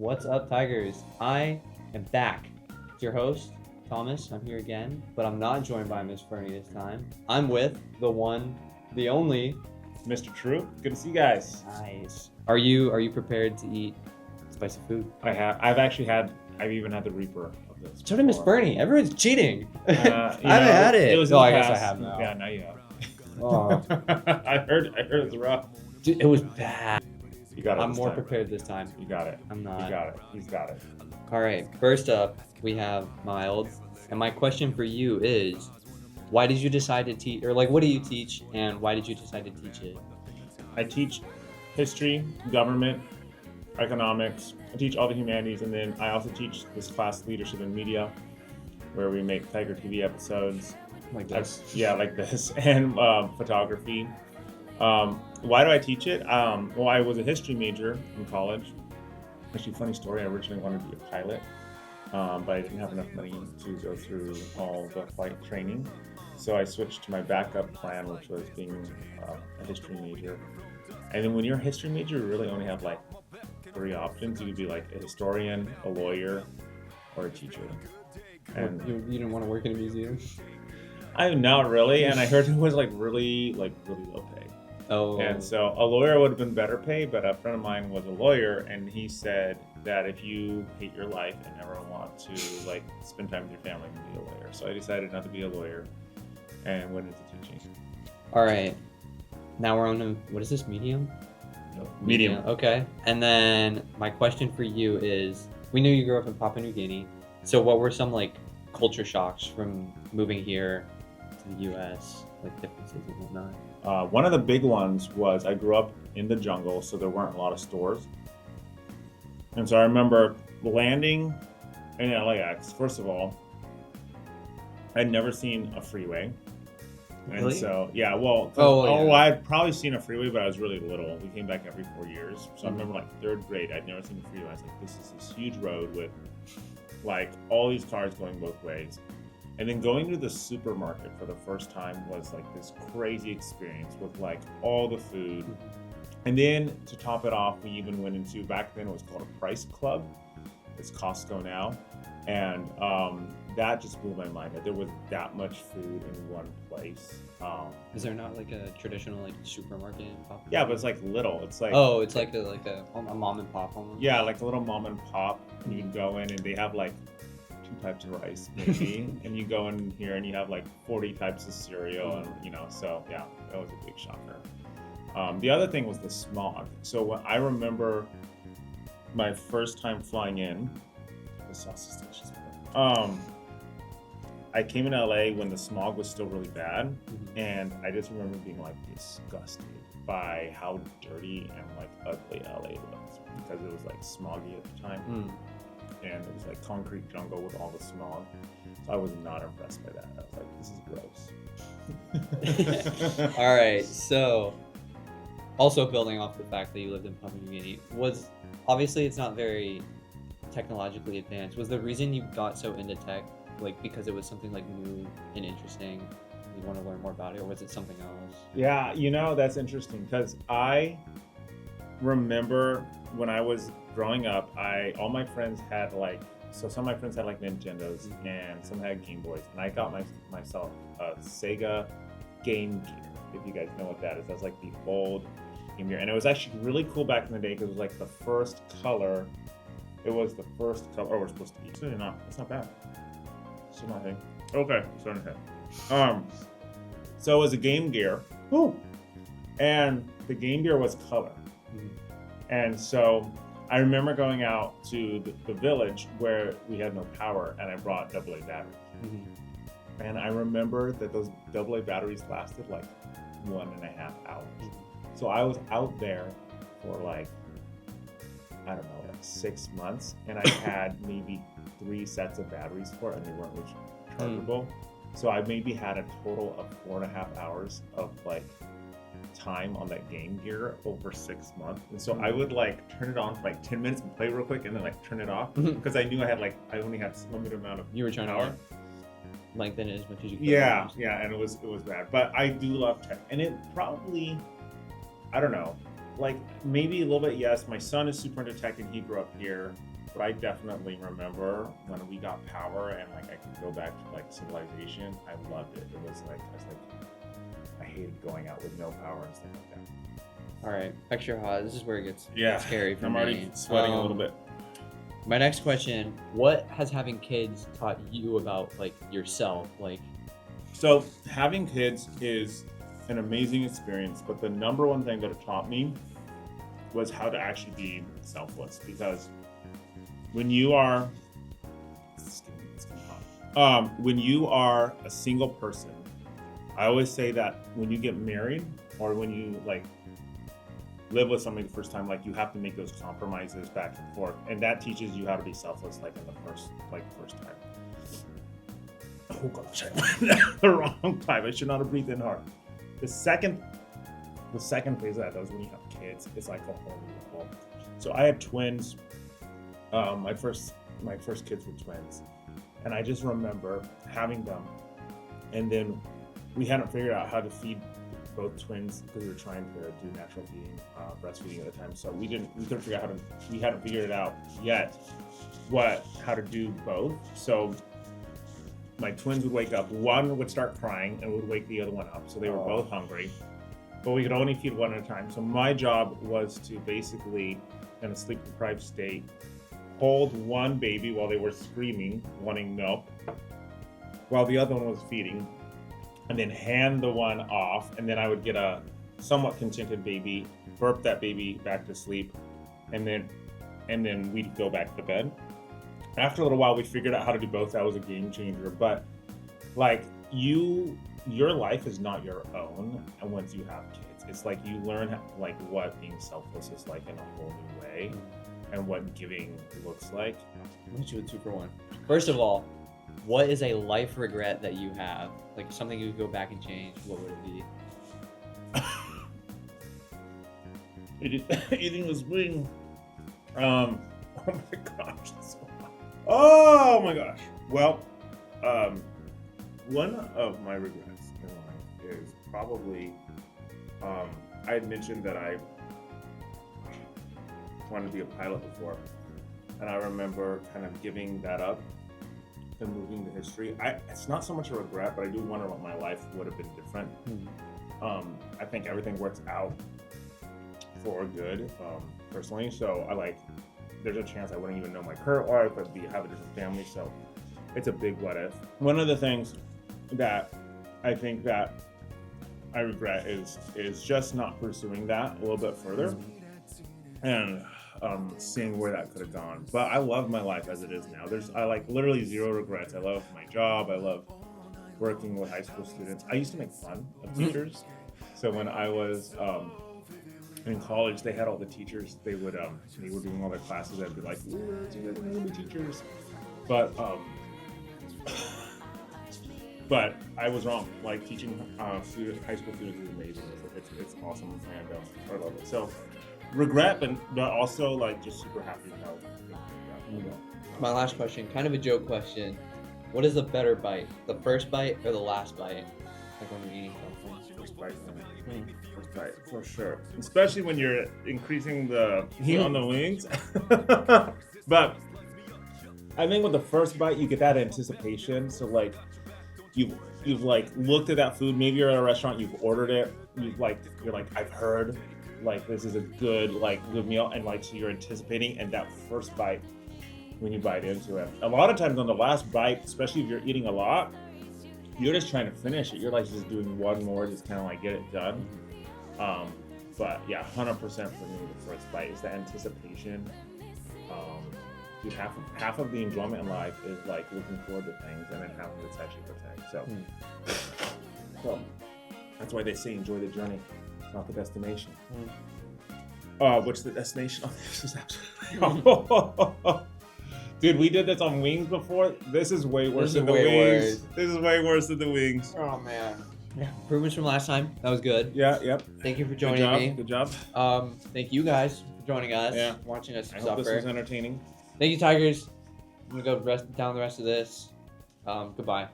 What's up, Tigers? I am back. It's your host, Thomas. I'm here again, but I'm not joined by Miss Fernie this time. I'm with the one, the only, Mr. Throop. Good to see you guys. Nice. Are you prepared to eat spicy food? I've even had the Reaper of this. So did Miss Fernie. Everyone's cheating. I haven't know, had it. It was No, in I the guess I past. have now. Yeah, now you have. Oh, I heard it's rough. dude, it was bad. You got it. I'm this more time. prepared this time. You got it. I'm not. You got it. He's got it. All right. First up, we have Mild, and my question for you is, why did you decide to teach, or like, what do you teach, and why did you decide to teach it? I teach history, government, economics. I teach all the humanities, and then I also teach this class, leadership in media, where we make Tiger TV episodes. Like this. Yeah, like this, and photography. Why do I teach it? Well, I was a history major in college. Actually, funny story, I originally wanted to be a pilot, but I didn't have enough money to go through all the flight training. So I switched to my backup plan, which was being a history major. And then when you're a history major, you really only have like 3 options. You could be like a historian, a lawyer, or a teacher. And you didn't want to work in a museum? I'm not really, and I heard it was really low pay. Oh. And so a lawyer would have been better paid, but a friend of mine was a lawyer, and he said that if you hate your life and never want to like spend time with your family, you can be a lawyer. So I decided not to be a lawyer and went into teaching. All right. Now we're on to, what is this, medium? Medium. Okay. And then my question for you is, we knew you grew up in Papua New Guinea. So what were some like culture shocks from moving here to the U.S., like differences and whatnot? One of the big ones was I grew up in the jungle, so there weren't a lot of stores. And so I remember landing in LAX. First of all, I'd never seen a freeway. And Really? so, yeah, well, yeah. I'd probably seen a freeway, but I was really little. We came back every 4 years. So I remember like 3rd grade, I'd never seen a freeway. I was like, this is this huge road with like all these cars going both ways. And then going to the supermarket for the first time was like this crazy experience with like all the food. And then to top it off, we even went into, back then it was called a Price Club. It's Costco now. And that just blew my mind that there was that much food in one place. Is there not like a traditional like supermarket in Papua? Yeah, but it's like little. It's like, Oh, it's like a mom and pop almost? yeah, like a little mom and pop. And you can go in and they have like 2 types of rice maybe. And you go in here and you have like 40 types of cereal. And so yeah, that was a big shocker. The other thing was the smog. So when I remember my first time flying in, the sausage delicious. I came in LA when the smog was still really bad, and I just remember being like disgusted by how dirty and like ugly LA was because it was like smoggy at the time, and it was like concrete jungle with all the smog. So I was not impressed by that. I was like, this is gross. All right, so also building off the fact that you lived in Papua New Guinea, was obviously it's not very technologically advanced. Was the reason you got so into tech like because it was something like new and interesting, you want to learn more about it, or was it something else? Yeah, that's interesting because I remember when I was growing up, all my friends had some of my friends had like Nintendos and some had Game Boys, and I got myself a Sega Game Gear, if you guys know what that is. That's like the old Game Gear, and it was actually really cool back in the day because it was like the first color. It was the first color, or we're supposed to be. It's really not. It's not bad. It's not thing. Okay, starting ahead. So it was a Game Gear. Ooh. And the Game Gear was color. And so I remember going out to the village where we had no power, and I brought AA batteries. And I remember that those AA batteries lasted like 1.5 hours. So I was out there for like, I don't know, like 6 months, and I had maybe 3 sets of batteries for it, and they weren't rechargeable. So I maybe had a total of 4.5 hours of like time on that Game Gear over 6 months. And so I would like turn it on for like 10 minutes and play real quick, and then like turn it off because I knew I only had a limited amount of You were trying power. to lengthen it as much as you could. Yeah, and it was bad. But I do love tech, and it probably, I don't know, like maybe a little bit. Yes, my son is super into tech, and he grew up here. but I definitely remember when we got power and like I could go back to like civilization. I loved it. It was like I hated going out with no power and stuff like that. All right, extra hot. This is where it gets Yeah, scary for I'm me. already sweating a little bit. My next question: what has having kids taught you about like yourself? Like, So having kids is an amazing experience, but the number one thing that it taught me was how to actually be selfless. Because when you are, when you are a single person, I always say that when you get married or when you like live with somebody the first time, like you have to make those compromises back and forth, and that teaches you how to be selfless, like in the first time. Oh gosh, I went the wrong time. I should not have breathed in hard. The second phase of that, though, is when you have kids. It's like a whole new level. So I had twins. My first kids were twins, and I just remember having them, and then we hadn't figured out how to feed both twins because we were trying to do natural feeding, breastfeeding at the time. So we couldn't figure out we hadn't figured it out yet how to do both. So my twins would wake up, one would start crying and would wake the other one up. So they were both hungry, but we could only feed one at a time. So my job was to basically, in a sleep deprived state, hold one baby while they were screaming, wanting milk, while the other one was feeding, and then hand the one off. And then I would get a somewhat contented baby, burp that baby back to sleep, and then we'd go back to bed. After a little while, we figured out how to do both. That was a game changer. But like your life is not your own, and once you have kids, it's like you learn like what being selfless is like in a whole new way, and what giving looks like. I'm gonna do a 2-for-1. First of all, what is a life regret that you have? Like something you could go back and change. What would it be? Eating this wing. Oh my gosh. Oh my gosh. Well, one of my regrets in life is probably, I had mentioned that I wanted to be a pilot before, and I remember kind of giving that up and moving to history. It's not so much a regret, but I do wonder what my life would have been different. I think everything works out for good, personally. So there's a chance I wouldn't even know my current wife, I'd have a different family. So it's a big what if. One of the things that I think that I regret is just not pursuing that a little bit further, and seeing where that could have gone. But I love my life as it is now. I like literally zero regrets. I love my job. I love working with high school students. I used to make fun of teachers. So when I was in college, they had all the teachers. They were doing all their classes. I'd be like, "Ooh, you guys are gonna be teachers," but I was wrong. Like teaching high school students is amazing. It's awesome, and I love it. So regret, but also like just super happy how. My last question, kind of a joke question. What is the better bite? The first bite or the last bite? Like when you're eating something. First bite, first bite, for sure. Especially when you're increasing the heat on the wings. But I think with the first bite, you get that anticipation. So like, you've like looked at that food. Maybe you're at a restaurant, you've ordered it. You're like, I've heard like this is a good meal, and like so you're anticipating. And that first bite, when you bite into it, a lot of times on the last bite, especially if you're eating a lot, you're just trying to finish it. You're like just doing one more, just kind of like get it done. But yeah, 100% for me, the first bite is the anticipation. Dude, half of the enjoyment in life is like looking forward to things, and then half of it's actually preparing. So that's why they say enjoy the journey, not the destination. Which the destination of this is absolutely. Dude, we did this on wings before. This is way worse than the wings. This is way worse than the wings. Oh man. Yeah. Improvements from last time. That was good. Yeah. Yep. Thank you for joining me. Good job. Thank you guys for joining us. Yeah. Watching us I suffer. hope this was entertaining. Thank you, Tigers. I'm gonna go down the rest of this. Goodbye.